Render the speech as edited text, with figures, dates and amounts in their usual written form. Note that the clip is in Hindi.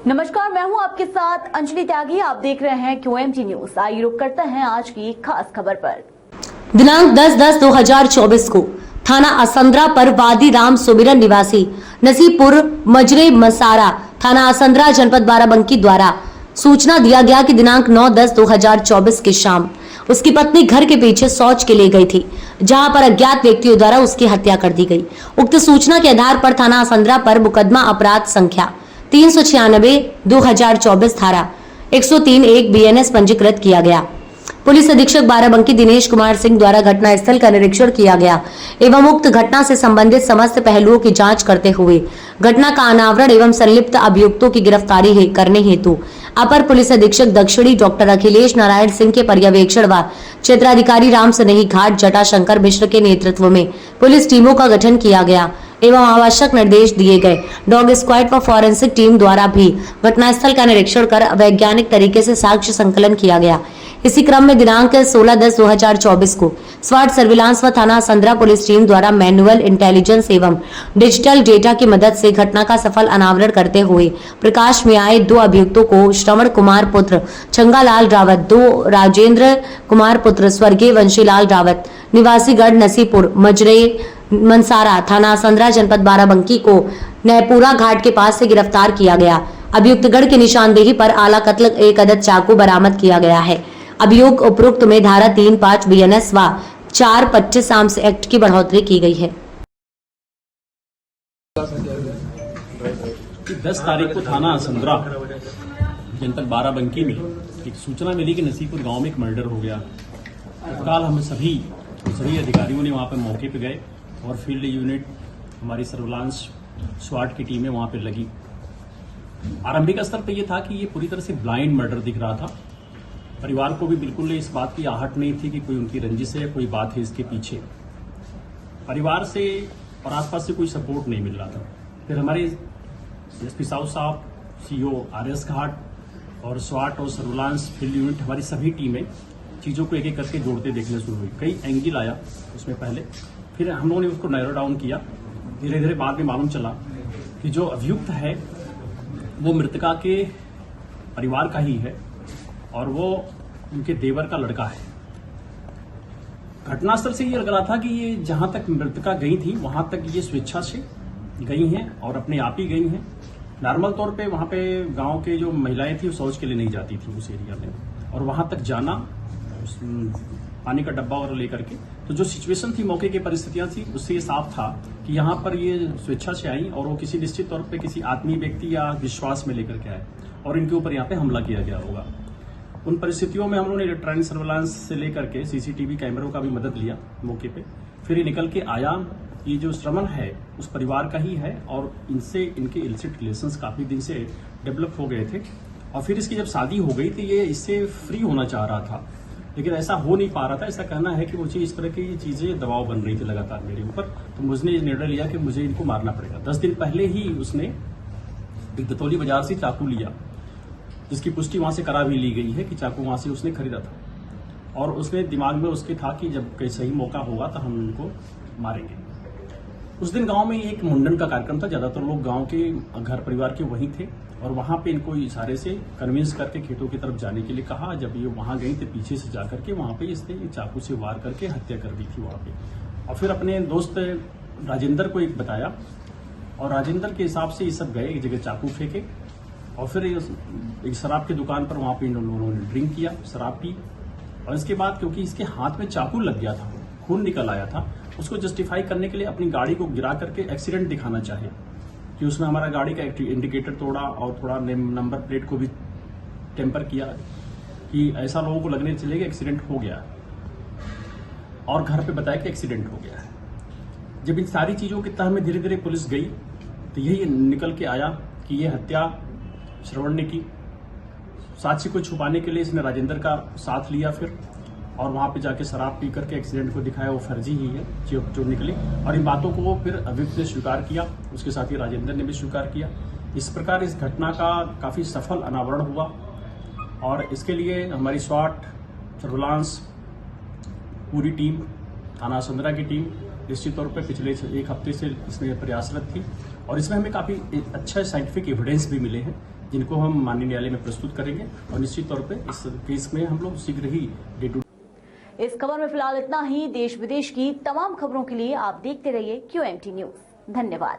नमस्कार, मैं हूं आपके साथ अंजलि त्यागी। आप देख रहे हैं QMT न्यूज। आइए रुक करते हैं आज की खास खबर पर। दिनांक 10/10/2024 को थाना असंद्रा पर वादी राम सुमिरन निवासी नसीपुर मजरे मसारा थाना असंद्रा जनपद बाराबंकी द्वारा सूचना दिया गया कि दिनांक 9/10/2024 की शाम उसकी पत्नी घर के पीछे शौच के लिए गई थी, जहां पर अज्ञात व्यक्तियों द्वारा उसकी हत्या कर दी गई। उक्त सूचना के आधार पर थाना असंद्रा पर मुकदमा अपराध संख्या 396/2024 धारा 103(1) BNS पंजीकृत किया गया। पुलिस अधीक्षक बाराबंकी दिनेश कुमार सिंह द्वारा घटनास्थल का निरीक्षण किया गया एवं उक्त घटना से संबंधित समस्त पहलुओं की जांच करते हुए घटना का अनावरण एवं संलिप्त अभियुक्तों की गिरफ्तारी करने हेतु अपर पुलिस अधीक्षक दक्षिणी डॉक्टर अखिलेश नारायण सिंह के पर्यवेक्षण व क्षेत्राधिकारी राम सनेही घाट जटाशंकर मिश्र के नेतृत्व में पुलिस टीमों का गठन किया गया एवं आवश्यक निर्देश दिए गए। डॉग स्क्वाड व फॉरेंसिक टीम द्वारा भी घटनास्थल का निरीक्षण कर वैज्ञानिक तरीके से साक्ष्य संकलन किया गया। इसी क्रम में दिनांक 16/10/2024 को स्वाट सर्विलांस व थाना असंद्रा पुलिस टीम द्वारा मैनुअल इंटेलिजेंस एवं डिजिटल डेटा की मदद से घटना का सफल अनावरण करते हुए प्रकाश में आए 2 अभियुक्तों को श्रवण कुमार पुत्र छंगालाल रावत, 2 राजेंद्र कुमार पुत्र स्वर्गीय वंशीलाल रावत निवासी गढ़ नसीपुर मजरे मनसारा थाना असंद्रा जनपद बाराबंकी को नैपुरा घाट के पास से गिरफ्तार किया गया। अभियुक्त गढ़ की निशानदेही पर आला कत्ल 1 अदद चाकू बरामद किया गया है। अभियोग उपरोक्त में धारा 3(5) BNS व 4(25) आर्म्स एक्ट की बढ़ोतरी की गई है। 10 तारीख को थाना असंद्रा जनपद बाराबंकी में एक सूचना मिली कि नसीपुर गांव में एक मर्डर हो गया। तत्काल हम सभी अधिकारियों ने वहां पर मौके पर गए और फील्ड यूनिट हमारी सर्विलांस स्वाट की टीमें वहां पर लगी। आरंभिक स्तर पर यह था कि ये पूरी तरह से ब्लाइंड मर्डर दिख रहा था। परिवार को भी बिल्कुल इस बात की आहट नहीं थी कि कोई उनकी रंजिश है या कोई बात है इसके पीछे। परिवार से और आसपास से कोई सपोर्ट नहीं मिल रहा था। फिर हमारे SP साहब, CO RS घाट और स्वाट और सर्विलांस फील्ड यूनिट हमारी सभी टीमें चीज़ों को एक एक करके जोड़ते देखने शुरू हुई। कई एंगल आया उसमें पहले, फिर हम लोगों ने उसको नैरो डाउन किया। धीरे धीरे बाद में मालूम चला कि जो अभियुक्त है वो मृतका के परिवार का ही है और वो उनके देवर का लड़का है। घटनास्थल से ये लग रहा था कि ये जहां तक मृतका गई थी वहां तक ये स्वेच्छा से गई हैं और अपने आप ही गई हैं। नॉर्मल तौर पे वहां पे गांव के जो महिलाएं थी वो शौच के लिए नहीं जाती थी उस एरिया में, और वहां तक जाना पानी का डब्बा और लेकर के, तो जो सिचुएशन थी, मौके की परिस्थितियां थी, उससे ये साफ था कि यहाँ पर ये स्वेच्छा से आई और वो किसी निश्चित तौर पे किसी आत्मीय व्यक्ति या विश्वास में लेकर के आए और इनके ऊपर यहाँ पे हमला किया गया होगा। उन परिस्थितियों में हम लोगों ने इलेक्ट्रॉनिक सर्विलांस से लेकर के CCTV कैमरों का भी मदद लिया मौके पे। फिर ये निकल के आया, ये जो श्रवण है उस परिवार का ही है और इनसे इनके इलिसिट रिलेशंस काफी दिन से डेवलप हो गए थे। और फिर इसकी जब शादी हो गई तो ये इससे फ्री होना चाह रहा था, लेकिन ऐसा हो नहीं पा रहा था। ऐसा कहना है कि मुझे इस तरह की चीजें दबाव बन रही थी लगातार मेरे ऊपर, तो मुझे ये निर्णय लिया कि मुझे इनको मारना पड़ेगा। 10 दिन पहले ही उसने एक दतौली बाजार से चाकू लिया, जिसकी पुष्टि वहां से करा भी ली गई है कि चाकू वहां से उसने खरीदा था, और उसने दिमाग में उसके था कि जब कोई सही मौका होगा तो हम इनको मारेंगे। उस दिन गांव में एक मुंडन का कार्यक्रम था। ज्यादातर लोग गांव के घर परिवार के वहीं थे और वहां पे इनको इशारे से कन्विंस करके खेतों की तरफ जाने के लिए कहा। जब ये वहां गई तो पीछे से जाकर के वहां पे इसने चाकू से वार करके हत्या कर दी थी वहां पे। और फिर अपने दोस्त राजेंद्र को एक बताया और राजेंद्र के हिसाब से ये सब गए एक जगह, चाकू फेंके और फिर एक शराब की दुकान पर वहां पे इन लोगों ने ड्रिंक किया, शराब पी। और इसके बाद क्योंकि इसके हाथ में चाकू लग गया था, खून निकल आया था, उसको जस्टिफाई करने के लिए अपनी गाड़ी को गिरा करके एक्सीडेंट दिखाना चाहे कि उसमें हमारा गाड़ी का इंडिकेटर तोड़ा और थोड़ा नंबर प्लेट को भी टेम्पर किया कि ऐसा लोगों को लगने चलेगा एक्सीडेंट हो गया, और घर पे बताया कि एक्सीडेंट हो गया है। जब इन सारी चीजों की तह में धीरे धीरे पुलिस गई तो यही निकल के आया कि ये हत्या श्रवण ने की। साक्ष्य को छुपाने के लिए इसने राजेंद्र का साथ लिया फिर, और वहां पे जाके शराब पी करके एक्सीडेंट को दिखाया वो फर्जी ही है जो निकली। और इन बातों को वो फिर अभियुक्त ने स्वीकार किया, उसके साथ ही राजेंद्र ने भी स्वीकार किया। इस प्रकार इस घटना का काफी सफल अनावरण हुआ और इसके लिए हमारी स्वाट सर्विलांस पूरी टीम, थाना असंद्रा की टीम निश्चित तौर पर पिछले 1 हफ्ते से इसमें प्रयासरत थी और इसमें हमें काफी अच्छा साइंटिफिक एविडेंस भी मिले हैं जिनको हम माननीय न्यायालय में प्रस्तुत करेंगे और निश्चित तौर पे इस केस में हम लोग शीघ्र ही डे टू इस खबर में फिलहाल इतना ही। देश विदेश की तमाम खबरों के लिए आप देखते रहिए QMT न्यूज। धन्यवाद।